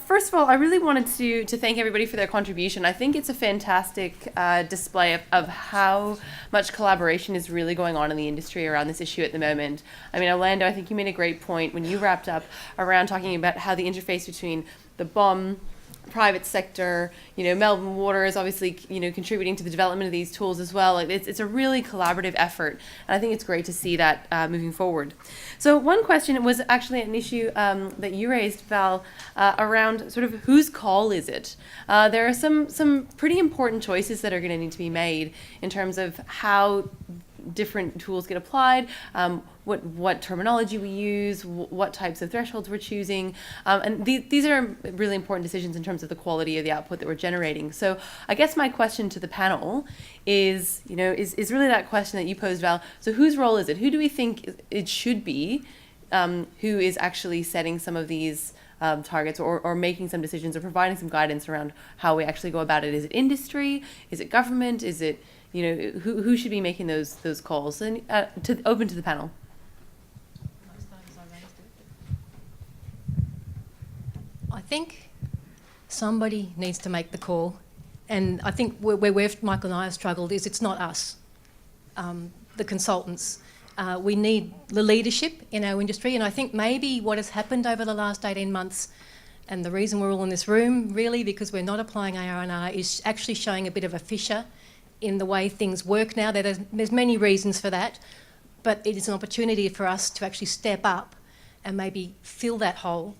First of all, I really wanted to thank everybody for their contribution. I think it's a fantastic display of how much collaboration is really going on in the industry around this issue at the moment. I mean, Orlando, I think you made a great point when you wrapped up around talking about how the interface between the BOM, private sector, Melbourne Water is obviously, contributing to the development of these tools as well. Like it's a really collaborative effort, and I think it's great to see that moving forward. So one question was actually an issue that you raised, Val, around sort of whose call is it? There are some pretty important choices that are going to need to be made in terms of how different tools get applied, what terminology we use, what types of thresholds we're choosing, and these are really important decisions in terms of the quality of the output that we're generating. So I guess my question to the panel is really that question that you posed, Val. So whose role is it? Who do we think it should be? Who is actually setting some of these targets or making some decisions or providing some guidance around how we actually go about it? Is it industry? Is it government? Is it who should be making those calls? And open to the panel. I think somebody needs to make the call, and I think where Michael and I have struggled is it's not us, the consultants. We need the leadership in our industry, and I think maybe what has happened over the last 18 months, and the reason we're all in this room really because we're not applying ARR is actually showing a bit of a fissure in the way things work now. There's many reasons for that, but it is an opportunity for us to actually step up and maybe fill that hole.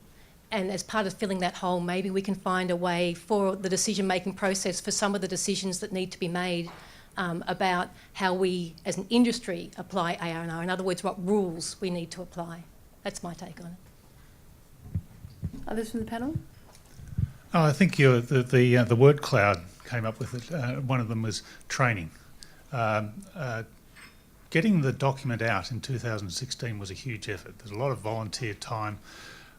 And as part of filling that hole, maybe we can find a way for the decision-making process for some of the decisions that need to be made about how we, as an industry, apply ARR. In other words, what rules we need to apply. That's my take on it. Others from the panel? I think the word cloud came up with it. One of them was training. Getting the document out in 2016 was a huge effort. There's a lot of volunteer time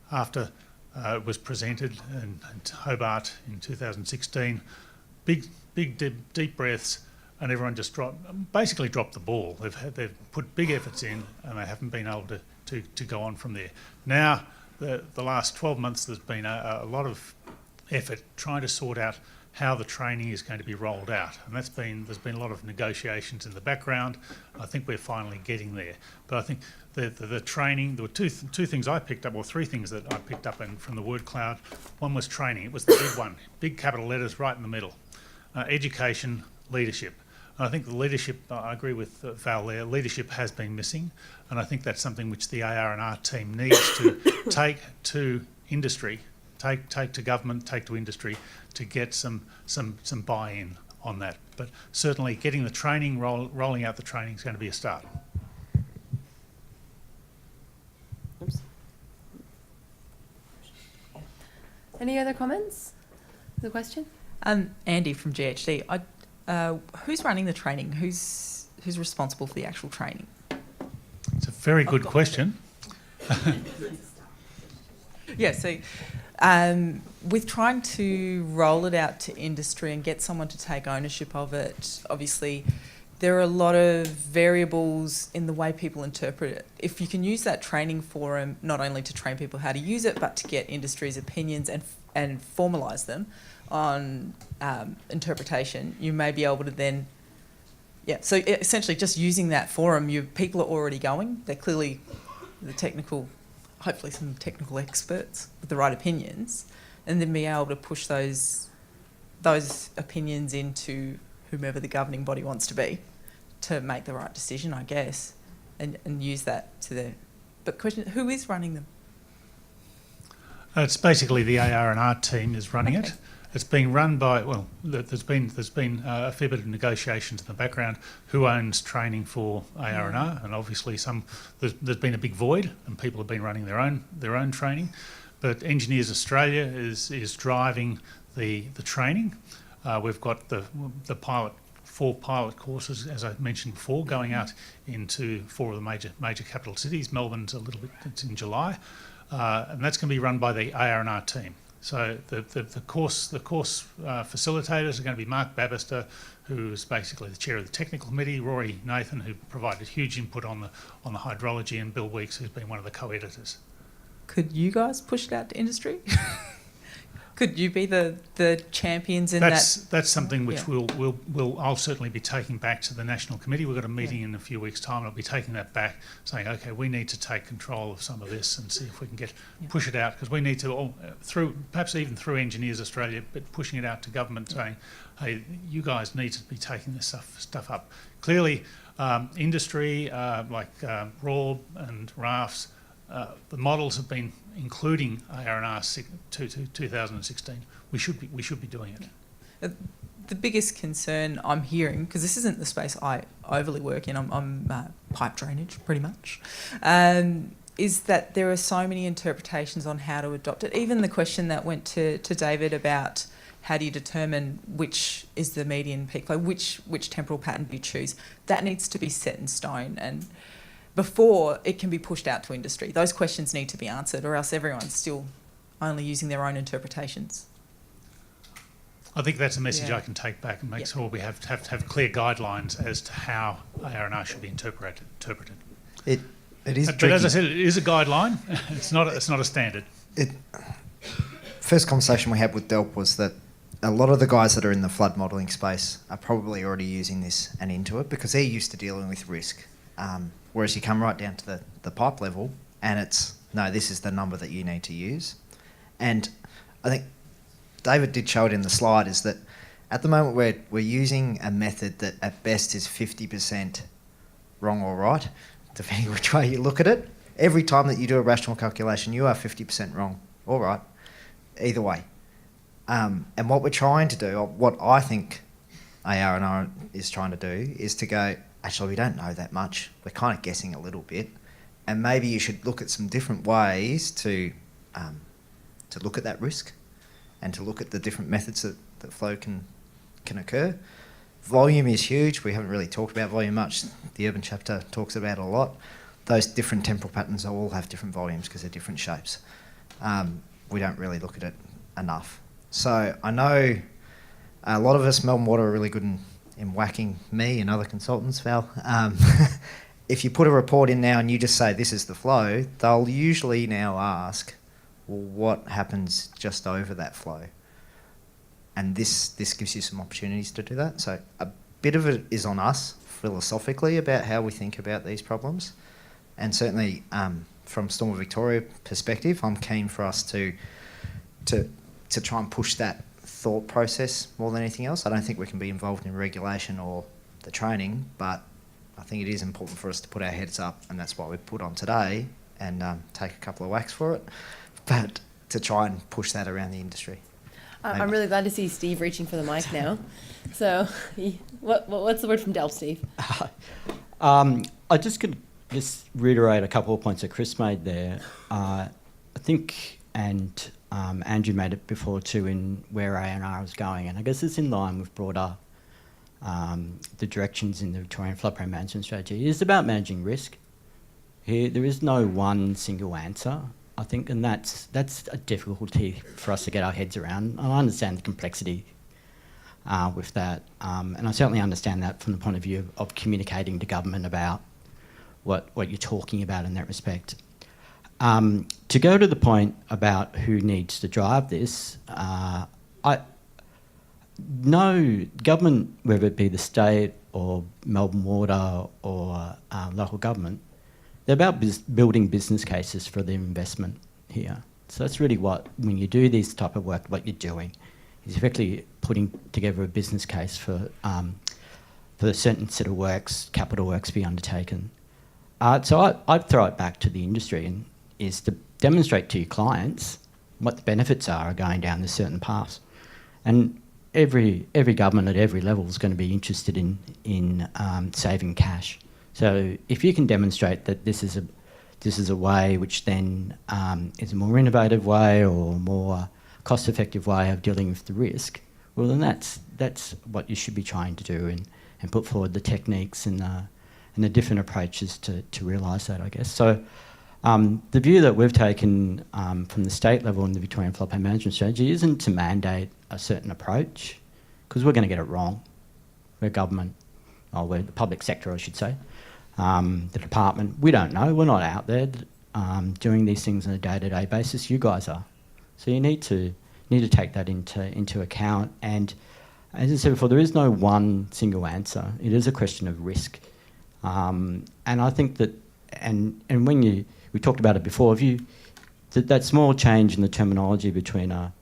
after it was presented in Hobart in 2016. Big deep breaths, and everyone just basically dropped the ball. They've put big efforts in, and they haven't been able to go on from there. Now, the last 12 months, there's been a lot of effort trying to sort out how the training is going to be rolled out, and there's been a lot of negotiations in the background. I think we're finally getting there, but I think the training, there were two things I picked up, or three things that I picked up from the word cloud. One was training. It was the big one, big capital letters right in the middle. Education, leadership. And I think the leadership, I agree with Val there, leadership has been missing, and I think that's something which the ARR team needs to take to industry, take to government, take to industry to get some buy-in on that. But certainly getting the training, rolling out the training is going to be a start. Oops. Any other comments? The question? Andy from GHD. Who's running the training? Who's responsible for the actual training? It's a very good question. Yeah, so with trying to roll it out to industry and get someone to take ownership of it, obviously there are a lot of variables in the way people interpret it. If you can use that training forum not only to train people how to use it, but to get industry's opinions and formalise them on interpretation, you may be able to then, so essentially just using that forum, people are already going. They're clearly hopefully some technical experts with the right opinions, and then be able to push those opinions into whomever the governing body wants to be to make the right decision, I guess, and use that to their... But question, who is running them? It's basically the ARR team is running it. It's being run by, there's been a fair bit of negotiations in the background. Who owns training for ARR? And obviously there's been a big void, and people have been running their own training. But Engineers Australia is driving the training. We've got the 4 pilot courses, as I mentioned before, going out into 4 of the major capital cities. Melbourne's a little bit, it's in July, and that's going to be run by the ARR team. So the course facilitators are going to be Mark Babbister, who is basically the chair of the technical committee, Rory Nathan, who provided huge input on the hydrology, and Bill Weeks, who's been one of the co-editors. Could you guys push it out to industry? Could you be the champions in That's something which Yeah. I'll certainly be taking back to the National Committee. We've got a meeting in a few weeks' time, and I'll be taking that back, saying, okay, we need to take control of some of this and see if we can push it out, because we need to, perhaps even through Engineers Australia, but pushing it out to government, saying, hey, you guys need to be taking this stuff up. Clearly, industry like RAW and rafts, the models have been including ARR 2016. We should be doing it. The biggest concern I'm hearing, because this isn't the space I overly work in, I'm pipe drainage pretty much, is that there are so many interpretations on how to adopt it. Even the question that went to David about how do you determine which is the median peak flow, which temporal pattern do you choose, that needs to be set in stone. And before it can be pushed out to industry, those questions need to be answered, or else everyone's still only using their own interpretations. I think that's a message I can take back and make sure we have to have clear guidelines as to how ARR should be interpreted. It is but tricky. as I said, it is a guideline. It's not a standard. First conversation we had with Delp was that a lot of the guys that are in the flood modelling space are probably already using this and into it because they're used to dealing with risk. Whereas you come right down to the pipe level and it's, no, this is the number that you need to use. And I think David did show it in the slide, is that at the moment we're using a method that at best is 50% wrong or right, depending which way you look at it. Every time that you do a rational calculation, you are 50% wrong or right, either way. And what we're trying to do, or what I think ARR is trying to do, is to go, actually, we don't know that much. We're kind of guessing a little bit. And maybe you should look at some different ways to look at that risk and to look at the different methods that flow can occur. Volume is huge. We haven't really talked about volume much. The urban chapter talks about it a lot. Those different temporal patterns all have different volumes because they're different shapes. We don't really look at it enough. So I know a lot of us, Melbourne Water, are really good in whacking me and other consultants, Val. If you put a report in now and you just say this is the flow, they'll usually now ask, well, what happens just over that flow? And this gives you some opportunities to do that. So a bit of it is on us philosophically about how we think about these problems. And certainly from Stormwater Victoria perspective, I'm keen for us to try and push that thought process more than anything else. I don't think we can be involved in regulation or the training, but I think it is important for us to put our heads up, and that's why we put on today and take a couple of whacks for it, but to try and push that around the industry. I'm really glad to see Steve reaching for the mic now. So what's the word from Del, Steve? I just could just reiterate a couple of points that Chris made there. I think, and Andrew made it before too, in where ANR is going, and I guess it's in line with broader the directions in the Victorian Floodplain Management Strategy. It is about managing risk. Here, there is no one single answer, I think, and that's a difficulty for us to get our heads around. I understand the complexity with that, and I certainly understand that from the point of view of communicating to government about what you're talking about in that respect. To go to the point about who needs to drive this, no government, whether it be the state or Melbourne Water or local government, they're about building business cases for the investment here. So that's really when you do this type of work, what you're doing is effectively putting together a business case for a certain set of works, capital works, be undertaken. So I'd throw it back to the industry and is to demonstrate to your clients what the benefits are of going down this certain path. And every government at every level is going to be interested in saving cash. So if you can demonstrate that this is a way which then is a more innovative way or more cost-effective way of dealing with the risk, well then that's what you should be trying to do and put forward the techniques and the different approaches to realise that, I guess. So the view that we've taken from the state level in the Victorian Floodplain Management Strategy isn't to mandate a certain approach, because we're going to get it wrong. We're government, or we're the public sector, I should say. The department, we don't know. We're not out there doing these things on a day-to-day basis. You guys are. So you need to need to take that into account. And as I said before, there is no one single answer. It is a question of risk. And I think that, and when we talked about it before, that small change in the terminology between a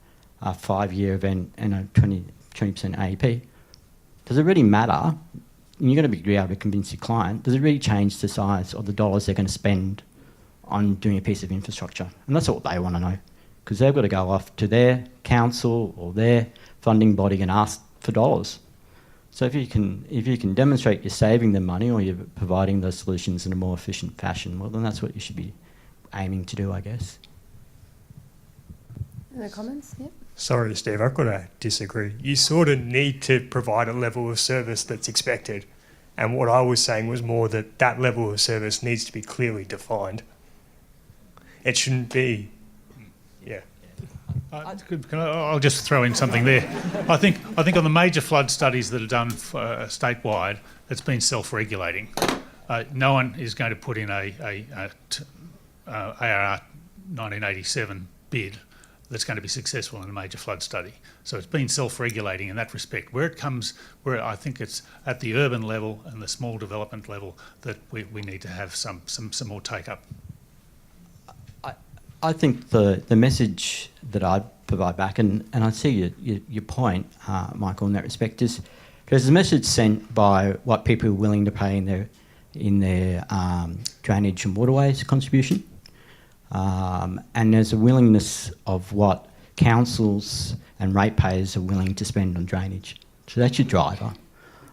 5-year event and a 20% AEP, does it really matter? And you're going to be able to convince your client, does it really change the size of the dollars they're going to spend on doing a piece of infrastructure? And that's what they want to know, because they've got to go off to their council or their funding body and ask for dollars. So if you can demonstrate you're saving them money or you're providing those solutions in a more efficient fashion, well, then that's what you should be aiming to do, I guess. Other comments? Yep. Sorry, Steve, I've got to disagree. You sort of need to provide a level of service that's expected. And what I was saying was more that that level of service needs to be clearly defined. It shouldn't be, yeah. I'll just throw in something there. I think on the major flood studies that are done statewide, it's been self-regulating. No one is going to put in a ARR 1987 bid that's going to be successful in a major flood study. So it's been self-regulating in that respect. Where I think it's at the urban level and the small development level that we need to have some more take-up. I think the message that I'd provide back, and I see your point, Michael, in that respect, is there's a message sent by what people are willing to pay in their drainage and waterways contribution. And there's a willingness of what councils and ratepayers are willing to spend on drainage. So that's your driver.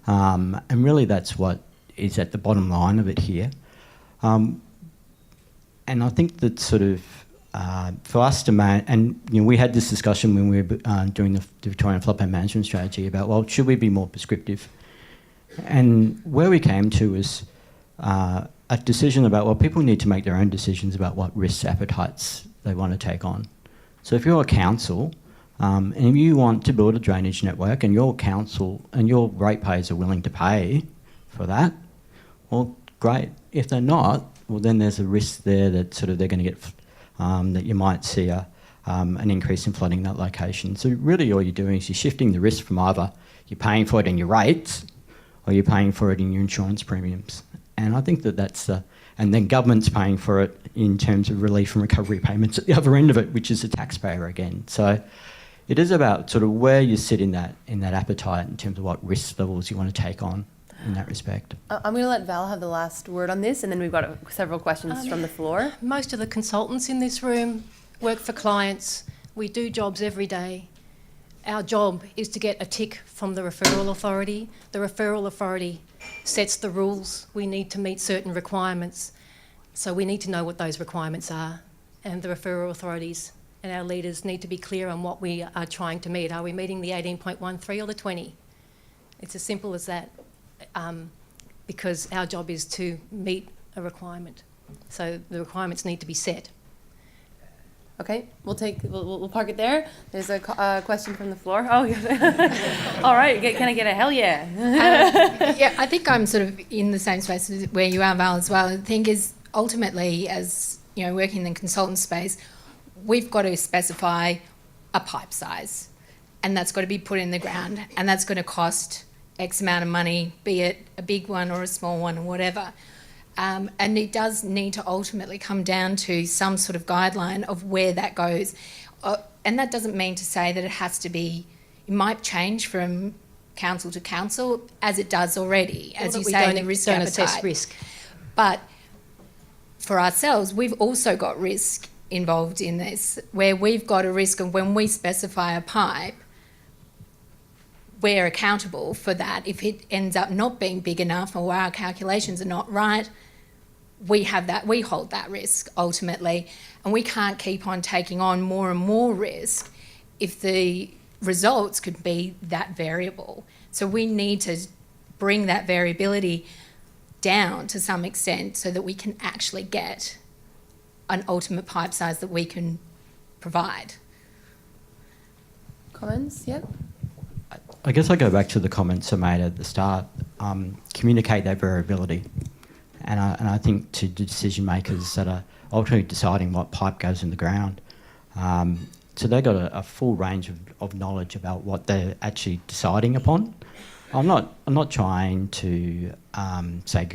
And really that's what is at the bottom line of it here. And I think that sort of for us to and we had this discussion when we were doing the Victorian Floodplain Management Strategy about, well, should we be more prescriptive? And where we came to was a decision about, well, people need to make their own decisions about what risk appetites they want to take on. So if you're a council and if you want to build a drainage network and your council and your ratepayers are willing to pay for that, well, great. If they're not, well, then there's a risk there that sort of they're going to get, that you might see an increase in flooding in that location. So really all you're doing is you're shifting the risk from either you're paying for it in your rates or you're paying for it in your insurance premiums. And I think that's and then government's paying for it in terms of relief and recovery payments at the other end of it, which is the taxpayer again. So it is about sort of where you sit in that appetite in terms of what risk levels you want to take on in that respect. I'm going to let Val have the last word on this, and then we've got several questions from the floor. Most of the consultants in this room work for clients. We do jobs every day. Our job is to get a tick from the referral authority. The referral authority sets the rules. We need to meet certain requirements. So we need to know what those requirements are. And the referral authorities and our leaders need to be clear on what we are trying to meet. Are we meeting the 18.13 or the 20? It's as simple as that, because our job is to meet a requirement. So the requirements need to be set. Okay, we'll park it there. There's a question from the floor. Oh, all right. Can I get a hell yeah? Yeah, I think I'm sort of in the same space as where you are, Val, as well. The thing is, ultimately, as you know, working in the consultant space, we've got to specify a pipe size, and that's got to be put in the ground, and that's going to cost X amount of money, be it a big one or a small one or whatever. And it does need to ultimately come down to some sort of guideline of where that goes. And that doesn't mean to say that it has to be, it might change from council to council, as it does already, as you say, the risk appetite. Assess risk. But for ourselves, we've also got risk involved in this, where we've got a risk of when we specify a pipe, we're accountable for that. If it ends up not being big enough or our calculations are not right, we hold that risk ultimately, and we can't keep on taking on more and more risk if the results could be that variable. So we need to bring that variability down to some extent so that we can actually get an ultimate pipe size that we can provide. Comments? Yep. I guess I go back to the comments I made at the start. Communicate that variability. And I think to decision makers that are ultimately deciding what pipe goes in the ground, So they've got a full range of knowledge about what they're actually deciding upon. I'm not trying to say,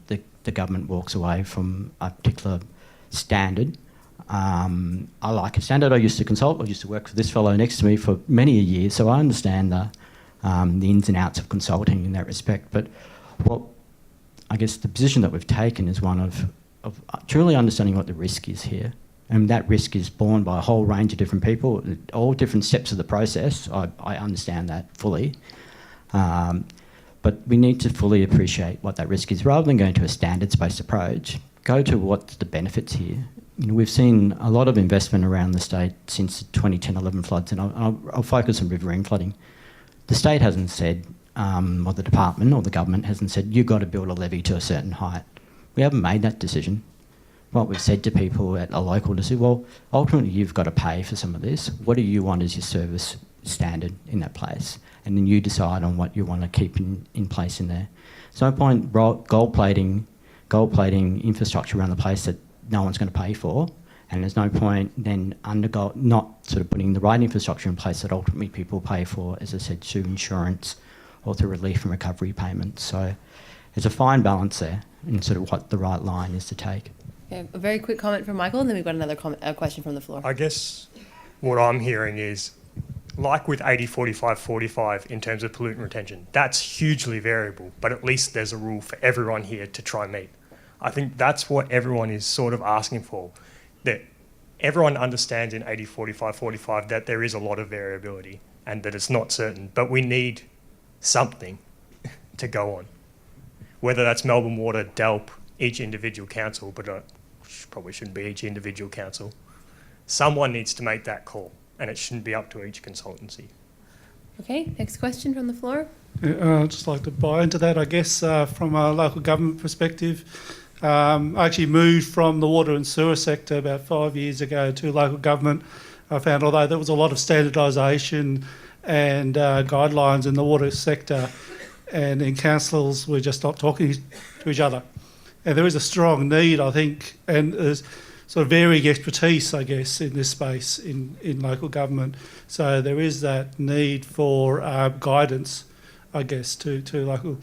the government walks away from a particular standard. I like a standard. I used to consult. I used to work with this fellow next to me for many a year, so I understand the ins and outs of consulting in that respect. But I guess the position that we've taken is one of truly understanding what the risk is here. And that risk is borne by a whole range of different people, all different steps of the process. I understand that fully. But we need to fully appreciate what that risk is. Rather than going to a standards-based approach, go to what's the benefits here. We've seen a lot of investment around the state since the 2010-11 floods, and I'll focus on riverine flooding. The state hasn't said, or the department or the government hasn't said, you've got to build a levee to a certain height. We haven't made that decision. What we've said to people at a local is, well, ultimately you've got to pay for some of this. What do you want as your service standard in that place? And then you decide on what you want to keep in place in there. There's no point gold plating infrastructure around the place that no one's going to pay for, and there's no point then not sort of putting the right infrastructure in place that ultimately people pay for, as I said, through insurance or through relief and recovery payments. So there's a fine balance there in sort of what the right line is to take. Okay, a very quick comment from Michael, and then we've got another question from the floor. I guess what I'm hearing is, like with 80-45-45 in terms of pollutant retention, that's hugely variable, but at least there's a rule for everyone here to try and meet. I think that's what everyone is sort of asking for, that everyone understands in 80-45-45 that there is a lot of variability and that it's not certain, but we need something to go on. Whether that's Melbourne Water, DELP, each individual council, but probably shouldn't be each individual council. Someone needs to make that call, and it shouldn't be up to each consultancy. Okay, next question from the floor. I'd just like to buy into that, I guess, from a local government perspective. I actually moved from the water and sewer sector about 5 years ago to local government. I found although there was a lot of standardisation and guidelines in the water sector, and in councils we're just not talking to each other. And there is a strong need, I think, and there's sort of varying expertise, I guess, in this space in local government. So there is that need for guidance, I guess, to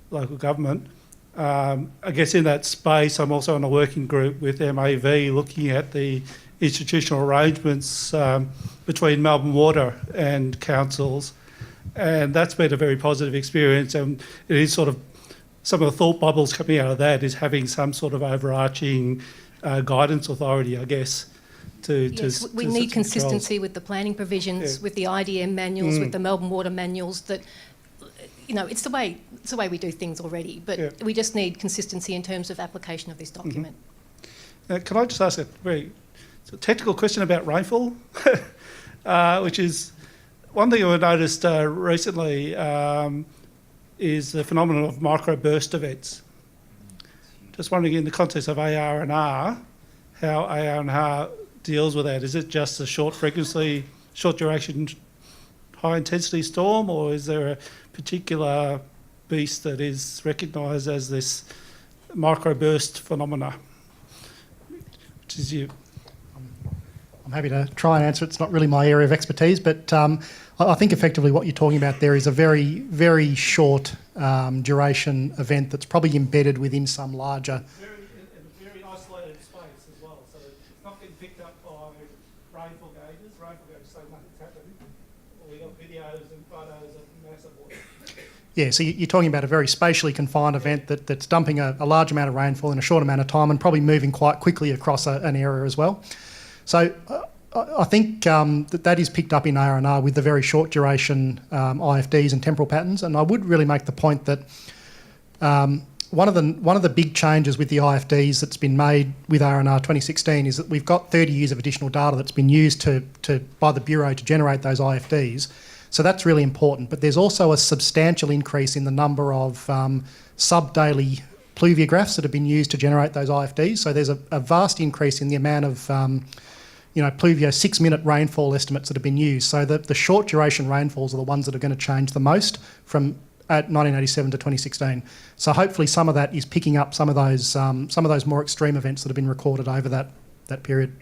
local government. I guess in that space, I'm also in a working group with MAV looking at the institutional arrangements between Melbourne Water and councils, and that's been a very positive experience. And it is sort of some of the thought bubbles coming out of that is having some sort of overarching guidance authority, I guess. Yes, we need consistency with the planning provisions, with the IDM manuals, with the Melbourne Water manuals. That it's the way we do things already, but we just need consistency in terms of application of this document. Can I just ask a very technical question about rainfall, which is one thing I've noticed recently is the phenomenon of microburst events. Just wondering, in the context of ARR, how ARR deals with that. Is it just a short frequency, short duration, high intensity storm, or is there a particular beast that is recognised as this microburst phenomena? Which is you. I'm happy to try and answer it. It's not really my area of expertise, but I think effectively what you're talking about there is a very, very short duration event that's probably embedded within some larger... In a very isolated space as well, so it's not getting picked up by rainfall gauges. Rainfall gauges say nothing's happening. We got videos and photos of massive water. Yeah, so you're talking about a very spatially confined event that's dumping a large amount of rainfall in a short amount of time and probably moving quite quickly across an area as well. So I think that is picked up in ARR with the very short duration IFDs and temporal patterns, and I would really make the point that one of the big changes with the IFDs that's been made with ARR 2016 is that we've got 30 years of additional data that's been used by the Bureau to generate those IFDs. So that's really important. But there's also a substantial increase in the number of sub-daily pluviographs that have been used to generate those IFDs. So there's a vast increase in the amount of pluvio 6-minute rainfall estimates that have been used. So the short duration rainfalls are the ones that are going to change the most from 1987 to 2016. So hopefully some of that is picking up some of those more extreme events that have been recorded over that period.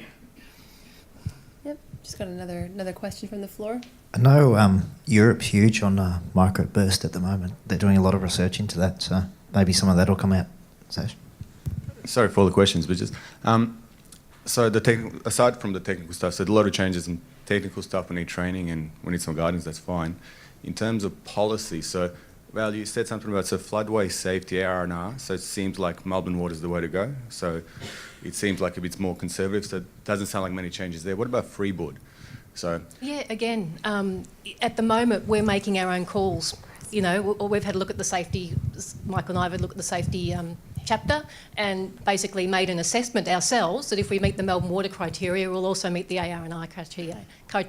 Yep. Just got another question from the floor. I know Europe's huge on microburst at the moment. They're doing a lot of research into that, so maybe some of that will come out. Sorry for all the questions, but just so aside from the technical stuff, so a lot of changes in technical stuff. We need training and we need some guidance. That's fine. In terms of policy, so Val, you said something about floodway safety ARR. So it seems like Melbourne Water is the way to go. So it seems like a bit more conservative. So it doesn't sound like many changes there. What about freeboard? So yeah, again, at the moment we're making our own calls. You know, we've had a look at the safety. Michael and I have had a look at the safety chapter and basically made an assessment ourselves that if we meet the Melbourne Water criteria, we'll also meet the ARR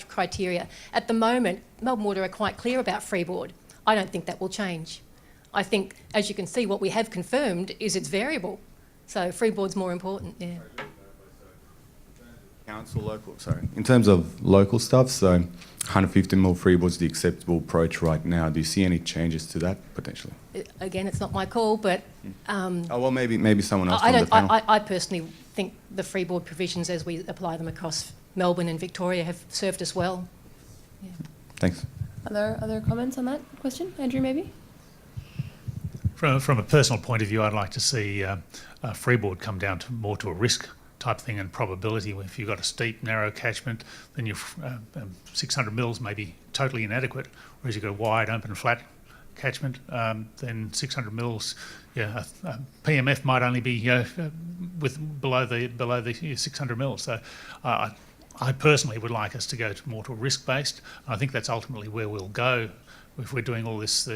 criteria. At the moment, Melbourne Water are quite clear about freeboard. I don't think that will change. I think, as you can see, what we have confirmed is it's variable. So freeboard's more important, yeah. Council local, sorry. In terms of local stuff, so 150 mil freeboard's the acceptable approach right now. Do you see any changes to that potentially? Again, it's not my call, but oh well, maybe someone else from the panel. I personally think the freeboard provisions as we apply them across Melbourne and Victoria have served us well. Yeah. Thanks. Other comments on that question, Andrew? Maybe. From a personal point of view, I'd like to see freeboard come down to more to a risk type thing and probability. If you've got a steep, narrow catchment, then your 600 mils may be totally inadequate, whereas you've got a wide, open, flat catchment, then 600 mils, yeah, PMF might only be with below the 600 mils. So I personally would like us to go more to a risk-based. I think that's ultimately where we'll go. If we're doing all this,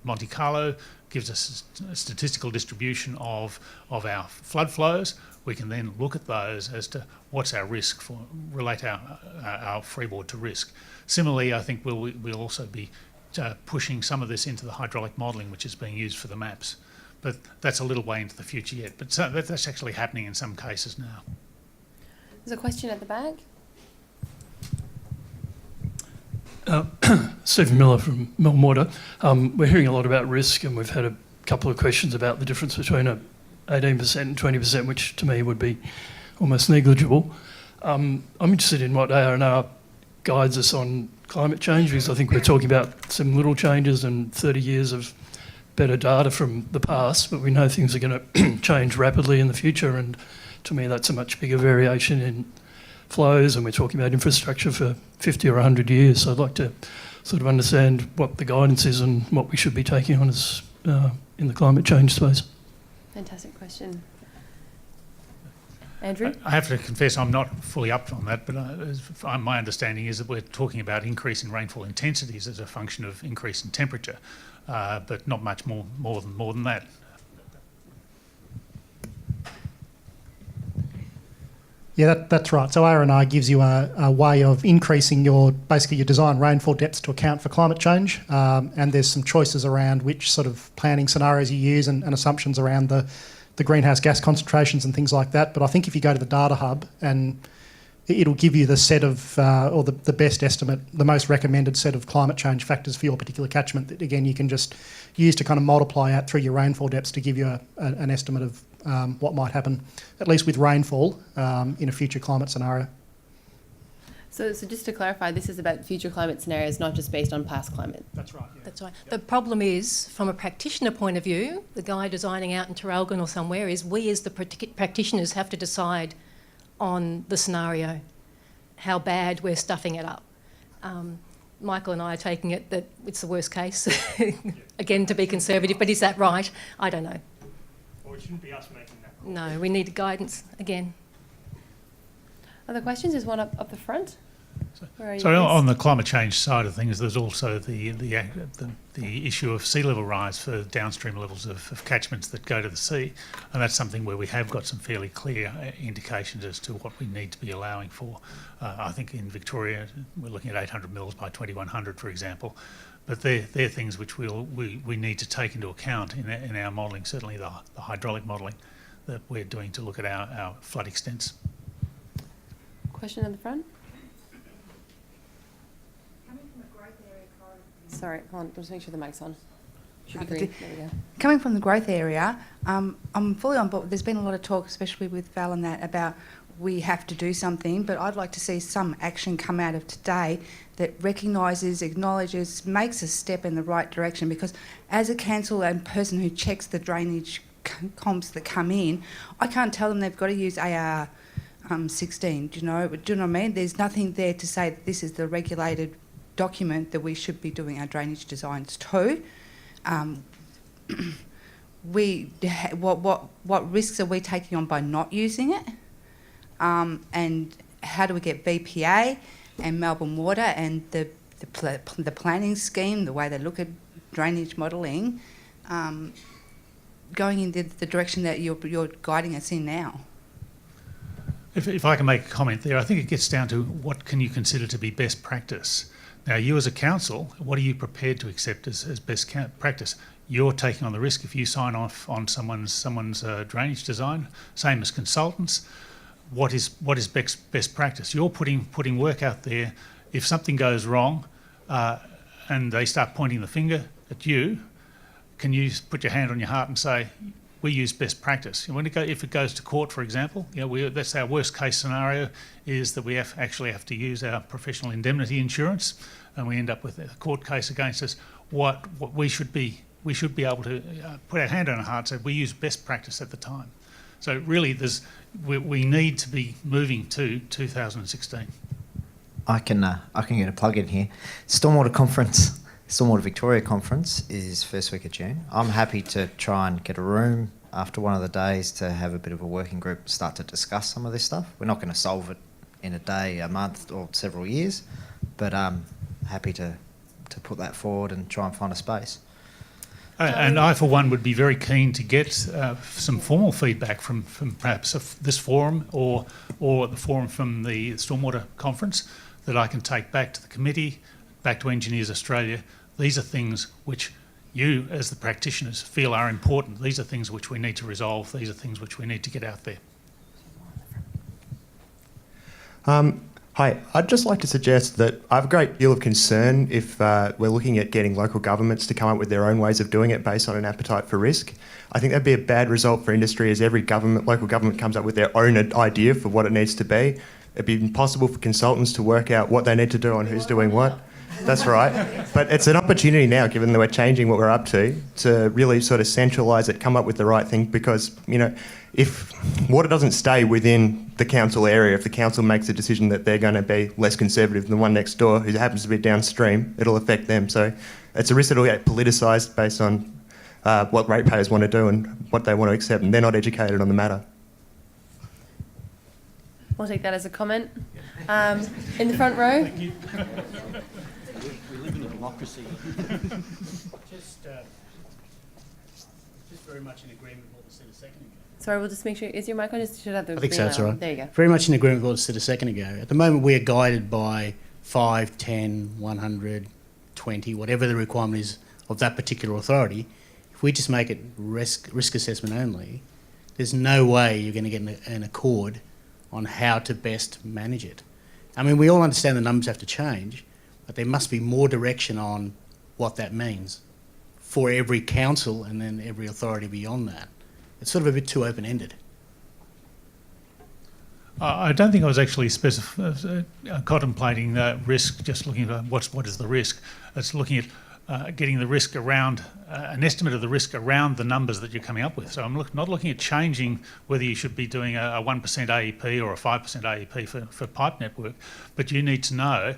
Monte Carlo gives us a statistical distribution of our flood flows. We can then look at those as to what's our risk relate our freeboard to risk. Similarly, I think we'll also be pushing some of this into the hydraulic modelling, which is being used for the maps. But that's a little way into the future yet. But that's actually happening in some cases now. There's a question at the back. Stephen Miller from Melbourne Water. We're hearing a lot about risk, and we've had a couple of questions about the difference between 18% and 20%, which to me would be almost negligible. I'm interested in what ARR guides us on climate change, because I think we're talking about some little changes and 30 years of better data from the past, but we know things are going to change rapidly in the future, and to me that's a much bigger variation in flows, and we're talking about infrastructure for 50 or 100 years. So I'd like to sort of understand what the guidance is and what we should be taking on as in the climate change space. Fantastic question. Andrew? I have to confess I'm not fully up on that, but my understanding is that we're talking about increase in rainfall intensities as a function of increase in temperature, but not much more than that. Yeah, that's right. So ARR gives you a way of increasing your design rainfall depths to account for climate change, and there's some choices around which sort of planning scenarios you use and assumptions around the greenhouse gas concentrations and things like that. But I think if you go to the data hub, and it'll give you the set of, or the best estimate, the most recommended set of climate change factors for your particular catchment that, again, you can just use to kind of multiply out through your rainfall depths to give you an estimate of what might happen, at least with rainfall, in a future climate scenario. So just to clarify, this is about future climate scenarios, not just based on past climate. That's right. Yeah. That's right. The problem is, from a practitioner point of view, the guy designing out in Terralgan or somewhere, is we as the practitioners have to decide on the scenario, how bad we're stuffing it up. Michael and I are taking it that it's the worst case, again, to be conservative, but is that right? I don't know. Well, it shouldn't be us making that call. No, we need guidance again. Other questions? There's one up the front. Where are you, So please? on the climate change side of things, there's also the issue of sea level rise for downstream levels of catchments that go to the sea, and that's something where we have got some fairly clear indications as to what we need to be allowing for. I think in Victoria we're looking at 800 mils by 2100, for example, but they're things which we need to take into account in our modelling, certainly the hydraulic modelling that we're doing to look at our flood extents. Question in the front. Sorry, hold on, just make sure the mic's on. Should be green. There we go. Coming from the growth area, I'm fully on board. There's been a lot of talk, especially with Val and that, about we have to do something, but I'd like to see some action come out of today that recognises, acknowledges, makes a step in the right direction, because as a council and person who checks the drainage comps that come in, I can't tell them they've got to use AR2016, do you know what I mean? There's nothing there to say that this is the regulated document that we should be doing our drainage designs to. What risks are we taking on by not using it? And how do we get BPA and Melbourne Water and the planning scheme, the way they look at drainage modelling, going in the direction that you're guiding us in now? If I can make a comment there, I think it gets down to what can you consider to be best practice. Now, you as a council, what are you prepared to accept as best practice? You're taking on the risk if you sign off on someone's drainage design, same as consultants. What is best practice? You're putting work out there. If something goes wrong and they start pointing the finger at you, can you put your hand on your heart and say, we use best practice? If it goes to court, for example, that's our worst case scenario, is that we actually have to use our professional indemnity insurance, and we end up with a court case against us. What we should be able to put our hand on our heart and say we use best practice at the time. So really, we need to be moving to 2016. I can get a plug in here. Stormwater Victoria Conference is first week of June. I'm happy to try and get a room after one of the days to have a bit of a working group, start to discuss some of this stuff. We're not going to solve it in a day, a month, or several years, but I'm happy to put that forward and try and find a space. And I, for one, would be very keen to get some formal feedback from perhaps this forum or the forum from the Stormwater Conference that I can take back to the committee, back to Engineers Australia. These are things which you, as the practitioners, feel are important. These are things which we need to resolve. These are things which we need to get out there. Hi, I'd just like to suggest that I have a great deal of concern if we're looking at getting local governments to come up with their own ways of doing it based on an appetite for risk. I think that'd be a bad result for industry, as every local government comes up with their own idea for what it needs to be. It'd be impossible for consultants to work out what they need to do and who's doing what. That's right. But it's an opportunity now, given that we're changing what we're up to really sort of centralise it, come up with the right thing, because, if water doesn't stay within the council area, if the council makes a decision that they're going to be less conservative than the one next door who happens to be downstream, it'll affect them. So it's a risk that will get politicised based on what ratepayers want to do and what they want to accept, and they're not educated on the matter. I'll take that as a comment. In the front row. Thank you. We live in a democracy. Just very much in agreement with what was said a second ago. Sorry, we'll just make sure. Is your mic on? Just should have the. I think so, that's all right. There you go. Very much in agreement with what was said a second ago. At the moment, we are guided by 5, 10, 100, 20, whatever the requirement is of that particular authority. If we just make it risk assessment only, there's no way you're going to get an accord on how to best manage it. I mean, we all understand the numbers have to change, but there must be more direction on what that means for every council and then every authority beyond that. It's sort of a bit too open-ended. I don't think I was actually contemplating risk, just looking at what is the risk. It's looking at getting the risk around, an estimate of the risk around the numbers that you're coming up with. So I'm not looking at changing whether you should be doing a 1% AEP or a 5% AEP for pipe network, but you need to know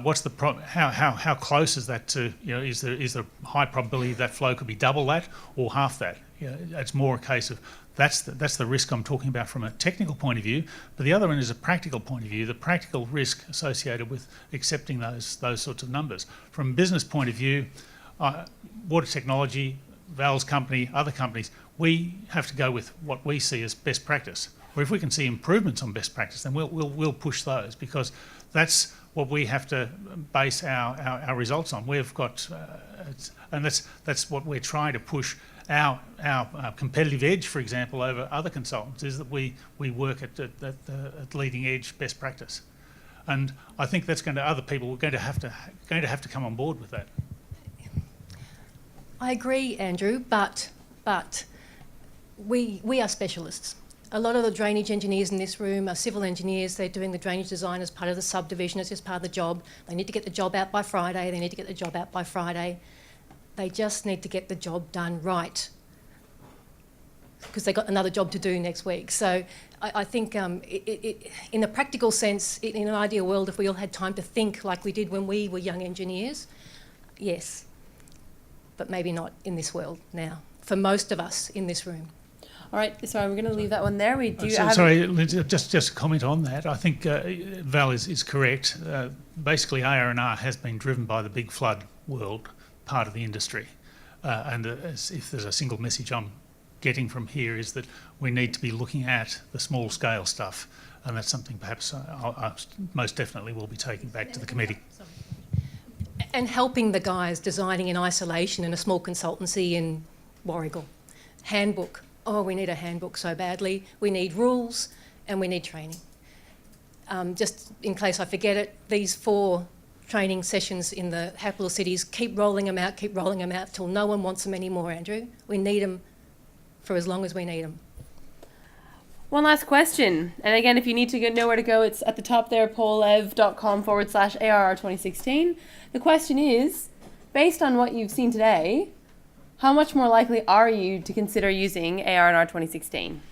what's the how close is that to, is there high probability that flow could be double that or half that? It's more a case of that's the risk I'm talking about from a technical point of view, but the other one is a practical point of view, the practical risk associated with accepting those sorts of numbers. From a business point of view, water technology, Val's company, other companies, we have to go with what we see as best practice. Or if we can see improvements on best practice, then we'll push those, because that's what we have to base our results on. We've got, and that's what we're trying to push. Our competitive edge, for example, over other consultants is that we work at leading edge best practice, and I think that's going to other people are going to have to come on board with that. I agree, Andrew, but we are specialists. A lot of the drainage engineers in this room are civil engineers. They're doing the drainage design as part of the subdivision. It's just part of the job. They need to get the job out by Friday. They need to get the job out by Friday. They just need to get the job done right, because they've got another job to do next week. So I think in a practical sense, in an ideal world, if we all had time to think like we did when we were young engineers, yes, but maybe not in this world now, for most of us in this room. All right, sorry, we're going to leave that one there. We do Sorry, Lindsay, just a comment on that. I think Val is correct. Basically, ARR has been driven by the big flood world part of the industry. And if there's a single message I'm getting from here is that we need to be looking at the small scale stuff, and that's something perhaps I most definitely will be taking back to the committee. And helping the guys designing in isolation in a small consultancy in Warrigal. Handbook. Oh, we need a handbook so badly. We need rules and we need training. Just in case I forget it, these 4 training sessions in the capital cities, keep rolling them out till no one wants them anymore, Andrew. We need them for as long as we need them. One last question. And again, if you need to know where to go, it's at the top there, paulev.com/ARR2016. The question is, based on what you've seen today, how much more likely are you to consider using ARR 2016?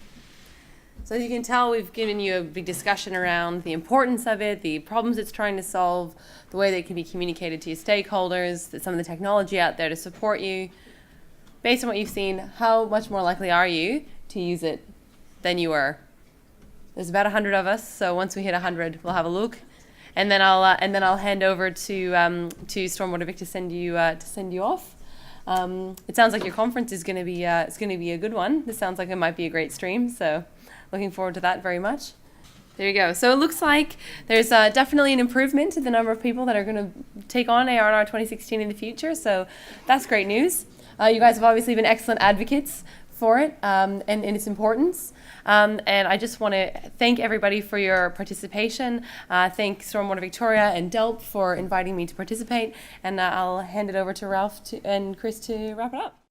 So as you can tell, we've given you a big discussion around the importance of it, the problems it's trying to solve, the way that it can be communicated to your stakeholders, some of the technology out there to support you. Based on what you've seen, how much more likely are you to use it than you were? There's about 100 of us, so once we hit 100, we'll have a look, and then I'll hand over to Stormwater Vic to send you off. It sounds like your conference is going to be a good one. This sounds like it might be a great stream, so looking forward to that very much. There you go. So it looks like there's definitely an improvement in the number of people that are going to take on ARR 2016 in the future, so that's great news. You guys have obviously been excellent advocates for it and its importance. And I just want to thank everybody for your participation. Thank Stormwater Victoria and DELP for inviting me to participate. And I'll hand it over to Ralph and Chris to wrap it up.